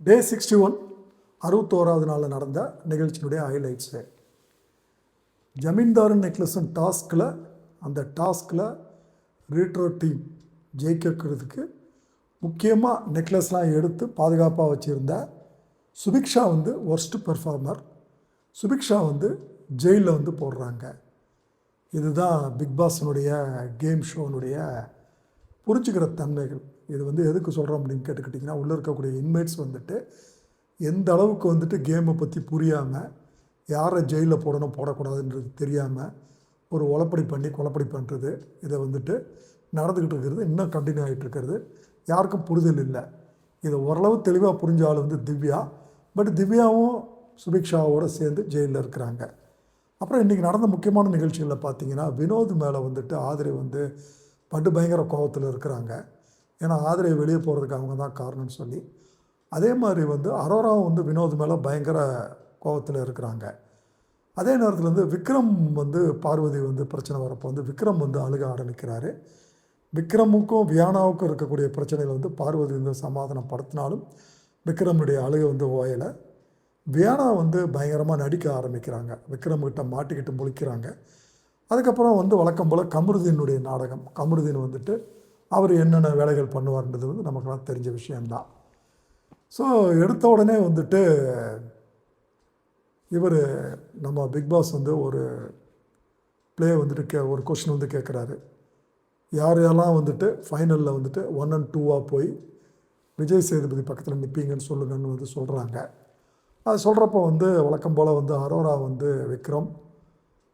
டே 61 61வது நாளில் நடந்த நிகழ்ச்சியினுடைய ஹைலைட்ஸு. ஜமீன்தார் நெக்லஸன் டாஸ்கில் அந்த டாஸ்கில் ரீட்ரோ டீம் ஜெயிக்கிறதுக்கு முக்கியமாக நெக்லஸ்லாம் எடுத்து பாதுகாப்பாக வச்சுருந்த சுபிக்ஷா ஒர்ஸ்ட் பெர்ஃபார்மர். சுபிக்ஷா ஜெயிலில் போடுறாங்க. இதுதான் பிக் பாஸினுடைய கேம் ஷோனுடைய புரிஞ்சுக்கிற தன்மைகள். இது எதுக்கு சொல்கிறோம் அப்படின்னு கேட்டுக்கிட்டிங்கன்னா, உள்ளே இருக்கக்கூடிய இன்மேட்ஸ் எந்த அளவுக்கு கேமை பற்றி புரியாமல், யாரை ஜெயிலில் போடணும் போடக்கூடாதுன்றது தெரியாமல் ஒரு உளப்படி பண்ணி கொலப்படி பண்ணுறது, இதை நடந்துக்கிட்டு இருக்கிறது, இன்னும் கண்டினியூ ஆகிட்டு இருக்கிறது. யாருக்கும் புரிதல் இல்லை. இதை ஓரளவு தெளிவாக புரிஞ்ச ஆள் திவ்யா. பட் திவ்யாவும் சுபிக்ஷாவோடு சேர்ந்து ஜெயிலில் இருக்கிறாங்க. அப்புறம் இன்றைக்கி நடந்த முக்கியமான நிகழ்ச்சிகளில் பார்த்தீங்கன்னா, வினோத் மேலே ஆதிரை படு பயங்கர கோபத்தில் இருக்கிறாங்க. ஏன்னா ஆதிரை வெளியே போகிறதுக்கு அவங்க தான் காரணம்னு சொல்லி. அதே மாதிரி அரோராவும் வினோத் மேலே பயங்கர கோபத்தில் இருக்கிறாங்க. அதே நேரத்தில் விக்ரம் பார்வதி பிரச்சனை வரப்போ விக்ரம் அழுக ஆரம்பிக்கிறாரு. விக்ரமுக்கும் வியானாவுக்கும் இருக்கக்கூடிய பிரச்சனைகள் பார்வதி சமாதானப்படுத்தினாலும் விக்ரமுடைய அழுகை ஓயலை. வியானா பயங்கரமாக நடிக்க ஆரம்பிக்கிறாங்க. விக்ரம்கிட்ட மாட்டிக்கிட்டு முழிக்கிறாங்க. அதுக்கப்புறம் வழக்கம் போல் கமருதீனுடைய நாடகம். கமருதீன் அவர் என்னென்ன வேலைகள் பண்ணுவார்ன்றது நமக்கெல்லாம் தெரிஞ்ச விஷயந்தான். ஸோ எடுத்த உடனே இவர் நம்ம பிக் பாஸ் ஒரு ப்ளே ஒரு கொஷின் கேட்குறாரு. யார் யாரெல்லாம் ஃபைனலில் 1 and 2 போய் விஜய் சேதுபதி பக்கத்தில் நிற்பீங்கன்னு சொல்லுங்கன்னு சொல்கிறாங்க. அது சொல்கிறப்போ வழக்கம் போல் அரோரா விக்ரம்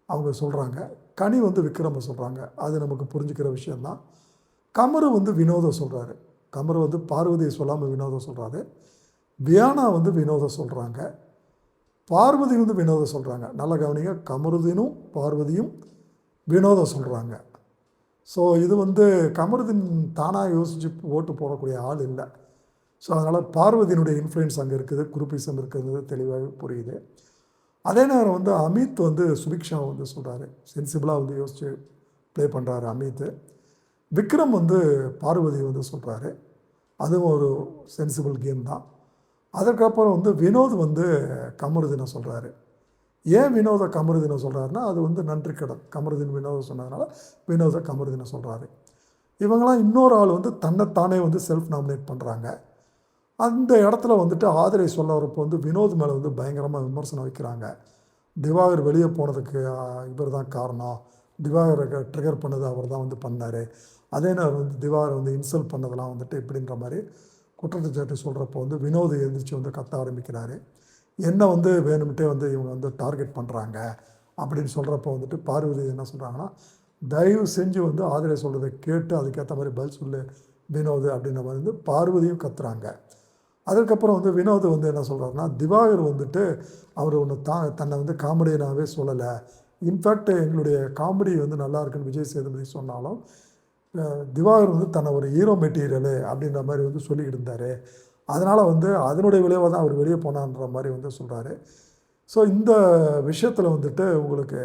அவங்க சொல்கிறாங்க. கனி விக்ரமை சொல்கிறாங்க. அது நமக்கு புரிஞ்சுக்கிற விஷயந்தான். கமரு வினோதை சொல்கிறாரு. கமரு பார்வதியை சொல்லாமல் வினோதை சொல்கிறாரு. வியானா வினோதை சொல்கிறாங்க. பார்வதி வினோதை சொல்கிறாங்க. நல்ல கவனிங்க, கமருதீனும் பார்வதியும் வினோதை சொல்கிறாங்க. ஸோ இது கமருதீன் தானாக யோசித்து ஓட்டு போடக்கூடிய ஆள் இல்லை. ஸோ அதனால் பார்வதியினுடைய இன்ஃப்ளூயன்ஸ் அங்கே இருக்குது, குரூப்பிசம் இருக்கிறது தெளிவாக புரியுது. அதே நேரம் அமித் சுபிக்ஷா சொல்கிறாரு. சென்சிபிளாக யோசித்து ப்ளே பண்ணுறாரு அமித். விக்ரம் பார்வதி சொல்கிறாரு. அதுவும் ஒரு சென்சிபிள் கேம் தான். அதுக்கப்புறம் வினோத் கமருதீனை சொல்கிறாரு. ஏன் வினோத கமருதீனை சொல்கிறாருன்னா, அது நன்றி கடன். கமருதீன் வினோதை சொன்னதுனால வினோத கமருதீனை சொல்கிறாரு. இவங்களாம் இன்னொரு ஆள் தன்னைத்தானே செல்ஃப் நாமினேட் பண்ணுறாங்க. அந்த இடத்துல ஆதிரை சொல்ல வரப்போ வினோத் மேலே பயங்கரமாக விமர்சனம் வைக்கிறாங்க. திவாகர் வெளியே போனதுக்கு இவர் தான் காரணம், திவாகரை ட்ரிகர் பண்ணது அவர் தான் பண்ணார். அதே நேரம் திவாகர் இன்சல்ட் பண்ணதெல்லாம் இப்படின்ற மாதிரி குற்றச்சாட்டு சொல்கிறப்போ வினோத் எழுந்திரிச்சு கத்த ஆரம்பிக்கிறாரு. என்ன வேணும்ட்டே இவங்க டார்கெட் பண்ணுறாங்க அப்படின்னு சொல்கிறப்போ பார்வதி என்ன சொல்கிறாங்கன்னா, தயவு செஞ்சு ஆதிரை சொல்கிறத கேட்டு அதுக்கேற்ற மாதிரி பதில் சொல்லு வினோத் அப்படின்ற மாதிரி பார்வதியும் கத்துறாங்க. அதுக்கப்புறம் வினோத் என்ன சொல்கிறாருன்னா, திவாகர் அவர் ஒன்று தன்னை காமெடியனாகவே சொல்லலை. இன்ஃபேக்ட் எங்களுடைய காமெடி நல்லா இருக்குன்னு விஜய் சேதுபதி சொன்னாலும் திவாகர் தன்னை ஒரு ஹீரோ மெட்டீரியலு அப்படின்ற மாதிரி சொல்லிக்கிட்டு இருந்தார். அதனால் அதனுடைய விளைவாக தான் அவர் வெளியே போனான்ற மாதிரி சொல்கிறாரு. ஸோ இந்த விஷயத்தில் உங்களுக்கு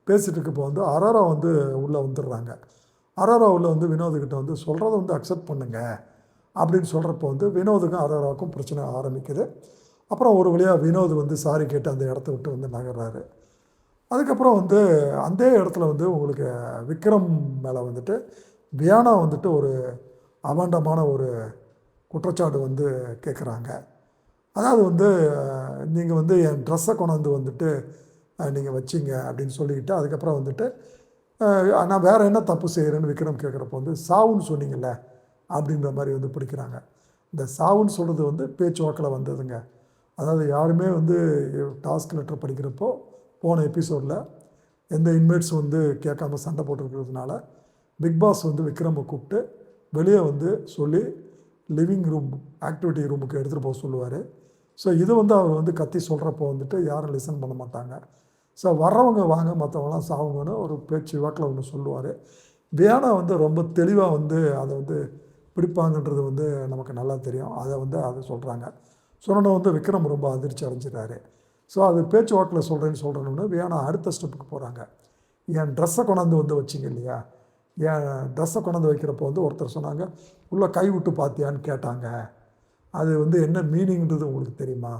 பேசிகிட்டு இருக்கப்போ அரோரா உள்ளே வந்துடுறாங்க. அரோரா உள்ளே வினோதுக்கிட்ட சொல்கிறத அக்செப்ட் பண்ணுங்க அப்படின்னு சொல்கிறப்போ வினோதுக்கும் அரோராவுக்கும் பிரச்சனை ஆரம்பிக்குது. அப்புறம் ஒரு வழியாக வினோத் சாரி கேட்டு அந்த இடத்த விட்டு நகர்றாரு. அதுக்கப்புறம் அந்த இடத்துல உங்களுக்கு விக்ரம் மேலே வியானா ஒரு அபாண்டமான ஒரு குற்றச்சாட்டு கேட்குறாங்க. அதாவது நீங்கள் என் ட்ரெஸ்ஸை கொண்டாந்து நீங்கள் வச்சிங்க அப்படின்னு சொல்லிக்கிட்டு அதுக்கப்புறம் நான் வேறு என்ன தப்பு செய்கிறேன்னு விக்ரம் கேட்குறப்போ சாவுன்னு சொன்னீங்கல்ல அப்படின்ற மாதிரி பிடிக்கிறாங்க. இந்த சாவுன்னு சொல்கிறது பேச்சுவாக்கில் வந்ததுங்க. அதாவது யாருமே டாஸ்க் லெட்டர் படிக்கிறப்போ போன எபிசோடில் எந்த இன்மேட்ஸ் கேட்காம சண்டை போட்டுருக்கிறதுனால பிக் பாஸ் விக்ரமை கூப்பிட்டு வெளியே சொல்லி லிவிங் ரூம் ஆக்டிவிட்டி ரூமுக்கு எடுத்துகிட்டு போக சொல்லுவார். ஸோ இது அவர் கத்தி சொல்கிறப்போ யாரும் லிசன் பண்ண மாட்டாங்க. ஸோ வர்றவங்க வாங்க, மற்றவங்களாம் சாவுங்கன்னு ஒரு பேச்சு வாக்கில் ஒன்று சொல்லுவார். வியானா ரொம்ப தெளிவாக அதை பிடிப்பாங்கன்றது நமக்கு நல்லா தெரியும். அதை சொல்கிறாங்க. சொன்னோன்னு விக்ரம் ரொம்ப அதிர்ச்சி அடைஞ்சிட்டாரு. ஸோ அது பேச்சு வாக்கில் சொல்கிறேன்னு வியானா அடுத்த ஸ்டெப்புக்கு போகிறாங்க. என் ட்ரெஸ்ஸை கொண்டாந்து வச்சிங்க இல்லையா, என் ட்ரெஸ்ஸை கொண்டாந்து வைக்கிறப்போ ஒருத்தர் சொன்னாங்க, உள்ளே கை விட்டு பார்த்தியான்னு கேட்டாங்க. அது வந்து என்ன மீனிங்கிறது உங்களுக்கு தெரியுமா,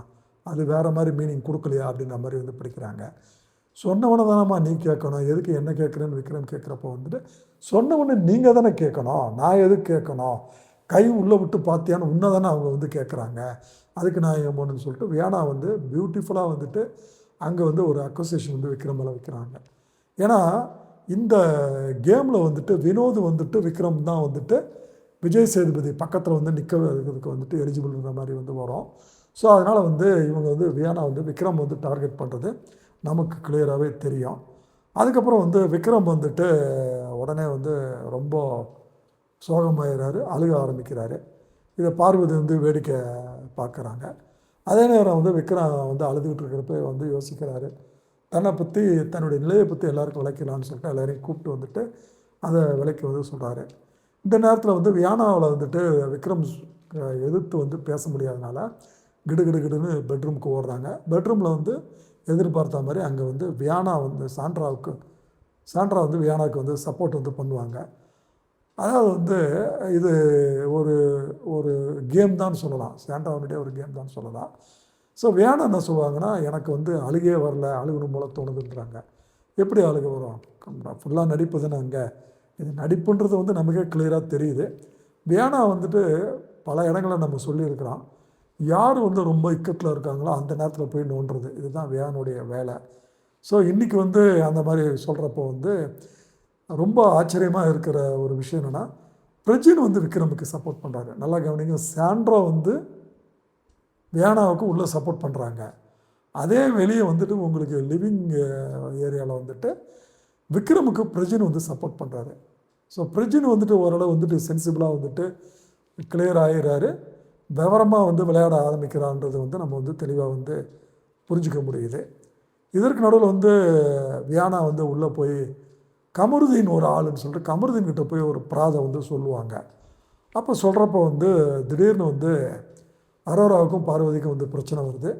அது வேறு மாதிரி மீனிங் கொடுக்கலையா அப்படின்ற மாதிரி வந்து படிக்கிறாங்க. சொன்னவனை தானம்மா நீ கேட்கணும், எதுக்கு என்ன கேட்குறேன்னு விக்ரம் கேட்குறப்போ வந்துட்டு, சொன்னவொடனே நீங்கள் தானே கேட்கணும், நான் எதுக்கு கேட்கணும், கை உள்ளே விட்டு பார்த்தியான்னு உன்னை தானே அவங்க வந்து கேட்குறாங்க, அதுக்கு நான் ஏன் போகணுன்னு சொல்லிட்டு வியானா வந்து பியூட்டிஃபுல்லாக வந்துட்டு அங்கே வந்து ஒரு அக்வசேஷன் வந்து விக்ரம் மேலே வைக்கிறாங்க. ஏன்னா இந்த கேமில் வந்துட்டு வினோத் வந்துட்டு விக்ரம் தான் வந்துட்டு விஜய் சேதுபதி பக்கத்தில் வந்து நிற்க வைக்கிறதுக்கு வந்துட்டு எலிஜிபிள்ன்ற மாதிரி வந்து வரும். ஸோ அதனால் வந்து இவங்க வந்து வியானா வந்து விக்ரம் வந்து டார்கெட் பண்ணுறது நமக்கு கிளியராகவே தெரியும். அதுக்கப்புறம் வந்து விக்ரம் வந்துட்டு உடனே வந்து ரொம்ப சோகமாயிடுறாரு, அழுக ஆரம்பிக்கிறாரு. இதை பார்வதி வந்து வேடிக்கை பார்க்குறாங்க. அதே நேரம் வந்து விக்ரம் வந்து அழுதுகிட்டு இருக்கிறப்ப வந்து யோசிக்கிறாரு, தன்னை பற்றி தன்னுடைய நிலையை பற்றி எல்லாருக்கும் விளக்கலான்னு சொல்லிட்டு எல்லோரையும் கூப்பிட்டு வந்துட்டு அதை விளக்கி வந்து சொல்கிறாரு. இந்த நேரத்தில் வந்து வியானாவில் வந்துட்டு விக்ரம் எதிர்த்து வந்து பேச முடியாதனால கிடுகிடுன்னு பெட்ரூமுக்கு ஓடுறாங்க. பெட்ரூமில் வந்து எதிர்பார்த்த மாதிரி அங்கே வந்து வியானா வந்து சாண்ட்ரா வந்து வியானாவுக்கு வந்து சப்போர்ட் வந்து பண்ணுவாங்க. அதாவது வந்து இது ஒரு ஒரு கேம் தான் சொல்லலாம், சாண்ட்ராவுடைய ஒரு கேம் தான் சொல்லலாம். ஸோ வியானா என்ன சொல்லுவாங்கன்னா, எனக்கு வந்து அழுகையே வரல, அழுகணும் போல தோணுதுன்றாங்க. எப்படி அழுக வரும், ஃபுல்லாக நடிப்பு தானே அங்கே, இது நடிப்புன்றது வந்து நமக்கே கிளியராக தெரியுது. வியானா வந்துட்டு பல இடங்களில் நம்ம சொல்லியிருக்கிறோம், யார் வந்து ரொம்ப இக்கட்டில் இருக்காங்களோ அந்த நேரத்தில் போய் நோண்டுறது, இதுதான் வியானுடைய வேலை. ஸோ இன்றைக்கி வந்து அந்த மாதிரி சொல்கிறப்போ வந்து ரொம்ப ஆச்சரியமாக இருக்கிற ஒரு விஷயம் என்னென்னா, பிரஜின் வந்து விக்ரமுக்கு சப்போர்ட் பண்ணுறாரு. நல்லா கவனிங்க, சாண்ட்ரா வந்து வியானாவுக்கு உள்ளே சப்போர்ட் பண்ணுறாங்க. அதே வெளியே வந்துட்டு உங்களுக்கு லிவிங் ஏரியாவில் வந்துட்டு விக்ரமுக்கு பிரஜின் வந்து சப்போர்ட் பண்ணுறாரு. ஸோ பிரஜின் வந்துட்டு ஓரளவு வந்துட்டு சென்சிபிளாக வந்துட்டு கிளியர் ஆகிறாரு, விவரமாக வந்து விளையாட ஆரம்பிக்கிறான்றது வந்து நம்ம வந்து தெளிவாக வந்து புரிஞ்சிக்க முடியுது. இதற்கு நடுவில் வந்து வியானா வந்து உள்ளே போய் கமருதீன் ஒரு ஆளுன்னு சொல்லிட்டு கமருதீன் கிட்ட போய் ஒரு பிராதை வந்து சொல்லுவாங்க. அப்போ சொல்கிறப்போ வந்து திடீர்னு வந்து அரோராவுக்கும் பார்வதிக்கும் வந்து பிரச்சனை வருது.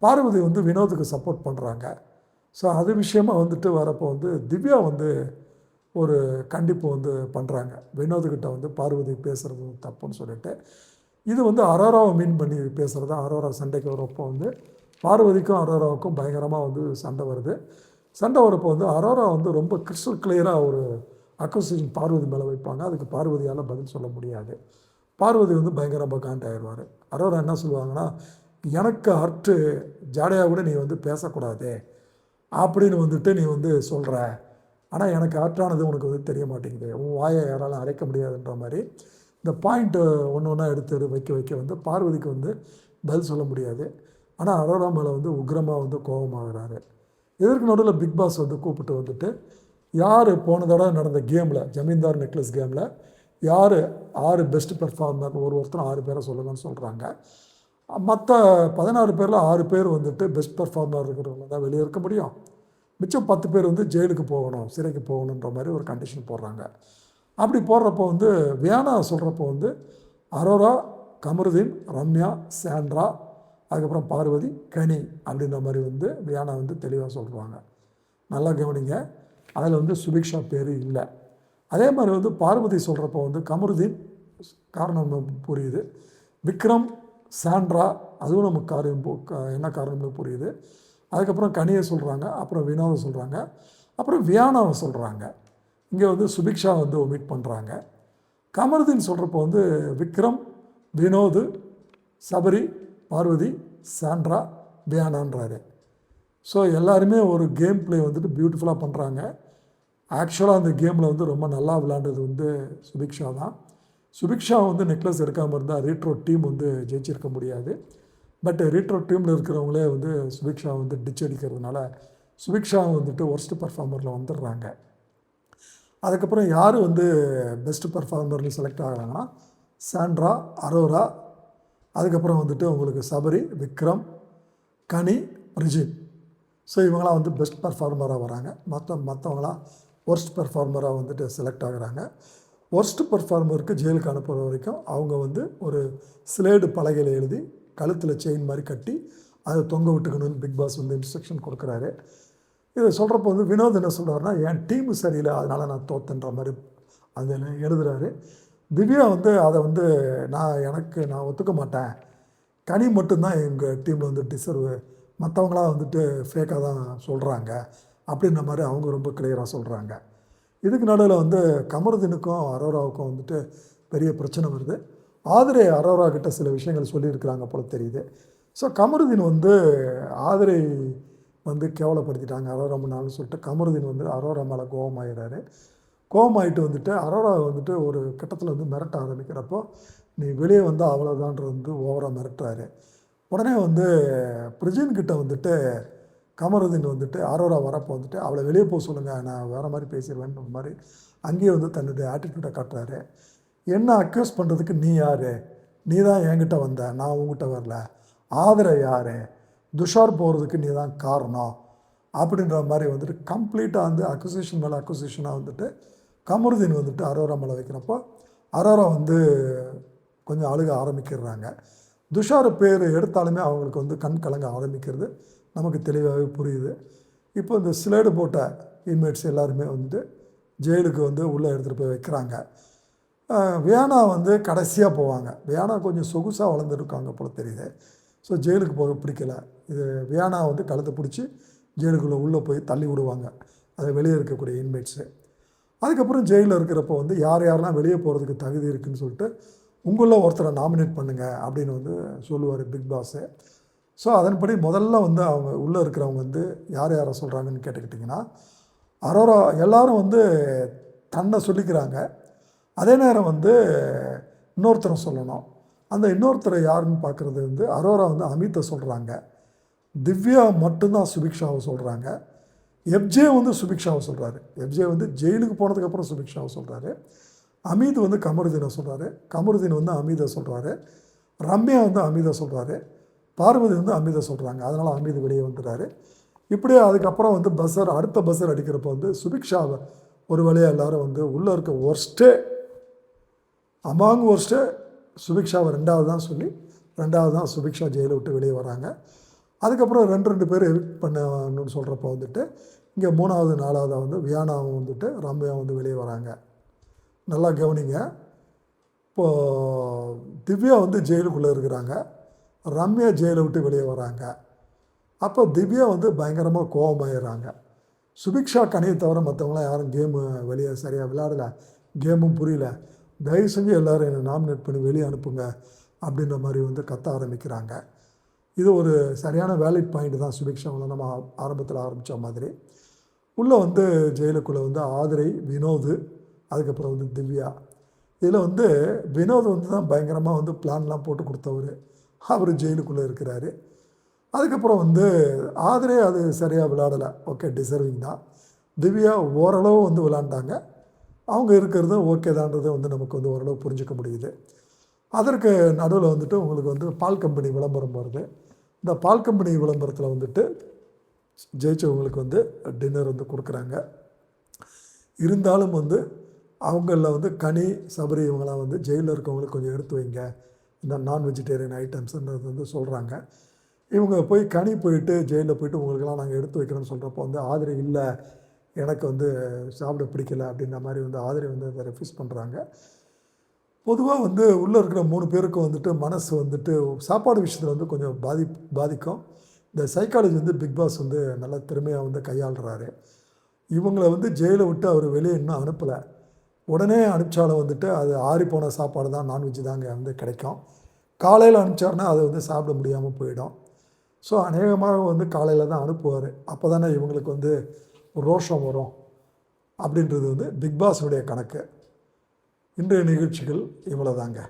பார்வதி வந்து வினோத்துக்கு சப்போர்ட் பண்ணுறாங்க. ஸோ அது விஷயமாக வந்துட்டு வரப்போ வந்து திவ்யா வந்து ஒரு கண்டிப்பு வந்து பண்ணுறாங்க, வினோதுக்கிட்ட வந்து பார்வதி பேசுகிறது தப்புன்னு சொல்லிட்டு. இது வந்து அரோராவை மீன் பண்ணி பேசுகிறது. அரோரா சண்டைக்கு வரப்போ வந்து பார்வதிக்கும் அரோராவுக்கும் பயங்கரமாக வந்து சண்டை வருது. சண்டை வரப்போ வந்து அரோரா வந்து ரொம்ப கிறிஸ்டல் கிளியராக ஒரு அக்யூசேஷன் பார்வதி மேலே வைப்பாங்க. அதுக்கு பார்வதியால் பதில் சொல்ல முடியாது. பார்வதி வந்து பயங்கரமாக காண்டாயிடுவார். அரோரா என்ன சொல்லுவாங்கன்னா, எனக்கு ஹர்ட்டு ஜாடையா கூட நீ வந்து பேசக்கூடாது அப்படின்னு வந்துட்டு நீ வந்து சொல்கிற, ஆனால் எனக்கு ஹர்ட்டானது உனக்கு வந்து தெரிய மாட்டேங்குது, உன் வாயை யாராலும் அடைக்க முடியாதுன்ற மாதிரி இந்த பாயிண்ட்டு ஒன்று ஒன்றா எடுத்து வைக்க வந்து பார்வதிக்கு வந்து பதில் சொல்ல முடியாது. ஆனால் அரோரா மேலே வந்து உக்ரமாக வந்து கோபமாகறாரு. இதற்கு நடுவில் பிக் பாஸ் வந்து கூப்பிட்டு வந்துட்டு, யார் போன தடவை நடந்த கேமில் ஜமீன்தார் நெக்லஸ் கேமில் யார் 6 பெஸ்ட் பெர்ஃபார்மர் ஒருத்தரும் 6 பேரை சொல்லுங்கன்னு சொல்கிறாங்க. மற்ற 16 பேரில் 6 பேர் வந்துட்டு பெஸ்ட் பெர்ஃபார்மர் இருக்கிறவங்க தான் வெளியே இருக்க முடியும், மிச்சம் 10 பேர் வந்து ஜெயிலுக்கு போகணும், சிறைக்கு போகணுன்ற மாதிரி ஒரு கண்டிஷன் போடுறாங்க. அப்படி போடுறப்போ வந்து வியானா சொல்கிறப்போ வந்து அரோரா, கமருதீன், ரம்யா, சாண்ட்ரா, அதுக்கப்புறம் பார்வதி, கனி அப்படின்ற மாதிரி வந்து வியானா வந்து தெளிவாக சொல்கிறாங்க. நல்லா கவனிங்க, அதில் வந்து சுபிக்ஷா பேர் இல்லை. அதே மாதிரி வந்து பார்வதி சொல்கிறப்போ வந்து கமருதீன் காரணம் புரியுது, விக்ரம், சாண்ட்ரா அதுவும் நமக்கு என்ன காரணம்னு புரியுது. அதுக்கப்புறம் கனியை சொல்கிறாங்க, அப்புறம் வினோதை சொல்கிறாங்க, அப்புறம் வியானாவை சொல்கிறாங்க. இங்கே வந்து சுபிக்ஷா வந்து ஒமிட் பண்ணுறாங்க. கமருதீன் சொல்கிறப்போ வந்து விக்ரம், வினோது, சபரி, பார்வதி, சாண்ட்ரா, வியானான்றாரு. ஸோ எல்லாருமே ஒரு கேம் பிளே வந்துட்டு பியூட்டிஃபுல்லாக பண்ணுறாங்க. ஆக்சுவலாக அந்த கேமில் வந்து ரொம்ப நல்லா விளையாண்டது வந்து சுபிக்ஷா தான். சுபிக்ஷா வந்து நெக்லஸ் எடுக்காமல் இருந்தால் ரீட்ரோ டீம் வந்து ஜெயிச்சிருக்க முடியாது. பட் ரீட்ரோ டீமில் இருக்கிறவங்களே வந்து சுபிக்ஷா வந்து டிச் அடிக்கிறதுனால சுபிக்ஷா வந்துட்டு ஒர்ஸ்ட் பர்ஃபார்மரில் வந்துடுறாங்க. அதுக்கப்புறம் யார் வந்து பெஸ்ட் பர்ஃபார்மர்னு செலக்ட் ஆகிறாங்கன்னா சாண்ட்ரா, அரோரா, அதுக்கப்புறம் வந்துட்டு உங்களுக்கு சபரி, விக்ரம், கனி, பிரஜித். ஸோ இவங்களாம் வந்து பெஸ்ட் பர்ஃபார்மராக வராங்க. மற்றவங்களாம் ஒர்ஸ்ட் பர்ஃபார்மராக வந்துட்டு செலக்ட் ஆகுறாங்க. ஒர்ஸ்ட் பர்ஃபார்மருக்கு ஜெயிலுக்கு அனுப்புகிற வரைக்கும் அவங்க வந்து ஒரு ஸ்லேடு பலகையில் எழுதி கழுத்தில் செயின் மாதிரி கட்டி அதை தொங்க விட்டுக்கணும்னு பிக் பாஸ் வந்து இன்ஸ்ட்ரக்ஷன் கொடுக்குறாரு. இதை சொல்கிறப்போ வந்து வினோத் என்ன சொல்கிறாருன்னா, என் டீமு சரியில்லை அதனால் நான் தோத்தன்ற மாதிரி அதில் எழுதுகிறாரு. திவ்யா வந்து அதை வந்து நான் ஒத்துக்க மாட்டேன், கனி மட்டும்தான் எங்கள் டீமில் வந்து டிசர்வு, மற்றவங்களாம் வந்துட்டு ஃபேக்காக தான் சொல்கிறாங்க அப்படின்ற மாதிரி அவங்க ரொம்ப கிளியராக சொல்கிறாங்க. இதுக்கு நடுவில் வந்து கமருதீனுக்கும் அரோராவுக்கும் வந்துட்டு பெரிய பிரச்சனை வருது. ஆதிரை அரோரா கிட்ட சில விஷயங்கள் சொல்லியிருக்கிறாங்க போல தெரியுது. ஸோ கமருதீன் வந்து ஆதிரை வந்து கேவலப்படுத்திட்டாங்க அரோரா முன்னாள்னு சொல்லிட்டு கமருதீன் வந்து அரோரா மேலே கோபமாயிடுறாரு. கோபமாயிட்டு வந்துட்டு அரோரா வந்துட்டு ஒரு கட்டத்தில் வந்து மிரட்ட ஆரம்பிக்கிறப்போ, நீ வெளியே வந்து அவ்வளோதான்றது வந்து ஓவராக மிரட்டுறாரு. உடனே வந்து பிரஜின்கிட்ட வந்துட்டு கமருதீன் வந்துட்டு அரோரா வரப்போ வந்துட்டு அவளை வெளியே போக சொல்லுங்கள், நான் வேறு மாதிரி பேசிடுவேன்ற மாதிரி அங்கேயே வந்து தன்னுடைய ஆட்டிடியூடை காட்டுறாரு. என்ன அக்யூஸ் பண்ணுறதுக்கு நீ யார், நீ தான் என்கிட்ட வந்த, நான் உங்ககிட்ட வரல, ஆதரை யார், துஷார் போகிறதுக்கு நீ தான் காரணம் அப்படின்ற மாதிரி வந்துட்டு கம்ப்ளீட்டாக வந்து அக்யூசேஷன் மேலே அக்யூசேஷனாக வந்துட்டு கமருதீன் வந்துட்டு அரோரா மேலே வைக்கிறப்போ அரோரா வந்து கொஞ்சம் அழுக ஆரம்பிக்கிறாங்க. துஷார் பேர் எடுத்தாலுமே அவங்களுக்கு வந்து கண் கலங்க ஆரம்பிக்கிறது நமக்கு தெளிவாகவே புரியுது. இப்போ இந்த ஸ்லேடு போட்ட இன்மேட்ஸ் எல்லாருமே வந்துட்டு ஜெயிலுக்கு வந்து உள்ளே எடுத்துகிட்டு போய் வைக்கிறாங்க. வியானா வந்து கடைசியாக போவாங்க. வியானா கொஞ்சம் சொகுசாக வளர்ந்துருக்காங்க போல தெரியுது. ஸோ ஜெயிலுக்கு போக பிடிக்கல. இது வியானா வந்து கழுத்தை பிடிச்சி ஜெயிலுக்குள்ளே உள்ளே போய் தள்ளி விடுவாங்க, அதை வெளியே இருக்கக்கூடிய இன்மேட்ஸு. அதுக்கப்புறம் ஜெயிலில் இருக்கிறப்போ வந்து யார் யாரெல்லாம் வெளியே போகிறதுக்கு தகுதி இருக்குதுன்னு சொல்லிட்டு உங்களில் ஒருத்தரை நாமினேட் பண்ணுங்கள் அப்படின்னு வந்து சொல்லுவார் பிக் பாஸு. ஸோ அதன்படி முதல்ல வந்து அவங்க உள்ளே இருக்கிறவங்க வந்து யார் யாரை சொல்கிறாங்கன்னு கேட்டுக்கிட்டிங்கன்னா, அரோரா எல்லோரும் வந்து தன்னை சொல்லிக்கிறாங்க. அதே நேரம் வந்து இன்னொருத்தரை சொல்லணும். அந்த இன்னொருத்தரை யாருன்னு பார்க்குறது வந்து அரோரா வந்து அமித்தை சொல்கிறாங்க. திவ்யா மட்டும்தான் சுபிக்ஷாவை சொல்கிறாங்க. எஃப்ஜே வந்து சுபிக்ஷாவை சொல்கிறாரு. எஃப்ஜே வந்து ஜெயிலுக்கு போனதுக்கப்புறம் சுபிக்ஷாவை சொல்கிறாரு. அமீத் வந்து கமருதீனை சொல்கிறாரு. கமருதீன் வந்து அமீதை சொல்கிறாரு. ரம்யா வந்து அமீதை சொல்கிறாரு. பார்வதி வந்து அமீதை சொல்கிறாங்க. அதனால் அமீது வெளியே வந்துடுறாரு. இப்படியே அதுக்கப்புறம் வந்து அடுத்த பஸ்ஸர் அடிக்கிறப்போ வந்து சுபிக்ஷாவை ஒரு வழியாக எல்லோரும் வந்து உள்ளே இருக்க ஒர்ஸ்ட்டே சுபிக்ஷாவை ரெண்டாவது தான் சுபிக்ஷா ஜெயிலை விட்டு வெளியே வராங்க. அதுக்கப்புறம் ரெண்டு பேர் எவிக்ட் பண்ணணும்னு சொல்கிறப்போ வந்துட்டு இங்கே 3வது 4வதாக வந்து வியானாவும் வந்துட்டு ரம்யா வந்து வெளியே வராங்க. நல்லா கவனிங்க. இப்போது திவ்யா வந்து ஜெயிலுக்குள்ளே இருக்கிறாங்க, ரம்யா ஜெயிலை விட்டு வெளியே வராங்க. அப்போ திவ்யா வந்து பயங்கரமாக கோபமாயிடுறாங்க. சுபிக்ஷா கனியை தவிர மற்றவங்களாம் யாரும் கேமு வெளியே சரியாக விளையாடலை, கேமும் புரியல, தயவு செஞ்சு எல்லோரும் என்னை நாமினேட் பண்ணி வெளியே அனுப்புங்க அப்படின்ற மாதிரி வந்து கத்த ஆரம்பிக்கிறாங்க. இது ஒரு சரியான வேலிட் பாயிண்ட் தான். சுபிக்ஷாவில் நம்ம ஆரம்பத்தில் ஆரம்பித்த மாதிரி உள்ளே வந்து ஜெயிலுக்குள்ளே வந்து ஆதிரை, வினோத், அதுக்கப்புறம் வந்து திவ்யா. இதில் வந்து வினோத் வந்து தான் பயங்கரமாக வந்து பிளான்லாம் போட்டு கொடுத்தவர். அவர் ஜெயிலுக்குள்ளே இருக்கிறாரு. அதுக்கப்புறம் வந்து ஆதிரை அது சரியாக விளையாடலை, ஓகே டிசர்விங் தான். திவ்யா ஓரளவு வந்து விளையாண்டாங்க, அவங்க இருக்கிறது ஓகே தான்றது வந்து நமக்கு வந்து ஓரளவு புரிஞ்சிக்க முடியுது. அதற்கு நடுவில் வந்துட்டு உங்களுக்கு வந்து பால் கம்பெனி விளம்பரம் வருது. இந்த பால் கம்பெனி விளம்பரத்தில் வந்துட்டு ஜெயிச்சவங்களுக்கு வந்து டின்னர் வந்து கொடுக்குறாங்க. இருந்தாலும் வந்து அவங்களில் வந்து கனி, சபரி இவங்களாம் வந்து ஜெயிலில் இருக்கவங்களுக்கு கொஞ்சம் எடுத்து வைங்க இந்த நான் வெஜிடேரியன் ஐட்டம்ஸ்ன்றது வந்து சொல்கிறாங்க. இவங்க போய் கனி போயிட்டு ஜெயிலில் போயிட்டு உங்களுக்கெல்லாம் நாங்கள் எடுத்து வைக்கிறோன்னு சொல்கிறப்போ வந்து ஆதிரை இல்லை, எனக்கு வந்து சாப்பிட பிடிக்கல அப்படின்ற மாதிரி வந்து ஆதிரை வந்து அதை ரெஃப்யூஸ் பண்ணுறாங்க. பொதுவாக வந்து உள்ளே இருக்கிற 3 பேருக்கும் வந்துட்டு மனசு வந்துட்டு சாப்பாடு விஷயத்தில் வந்து கொஞ்சம் பாதிக்கும். இந்த சைக்காலஜி வந்து பிக் பாஸ் வந்து நல்லா திறமையாக வந்து கையாளுறாரு. இவங்களை வந்து ஜெயிலை விட்டு அவர் வெளியே இன்னும் அனுப்பலை. உடனே அனுப்பிச்சாலும் வந்துட்டு அது ஆறிப்போன சாப்பாடு தான், நான்வெஜ் தாங்க வந்து கிடைக்கும். காலையில் அனுப்பிச்சாருன்னா அதை வந்து சாப்பிட முடியாமல் போயிடும். ஸோ அநேகமாக வந்து காலையில் தான் அனுப்புவார். அப்போ தானே இவங்களுக்கு வந்து ரோஷம் வரும் அப்படின்றது வந்து பிக் பாஸுடைய கணக்கு. இன்றைய நிகழ்ச்சிகள் இவ்வளோதாங்க.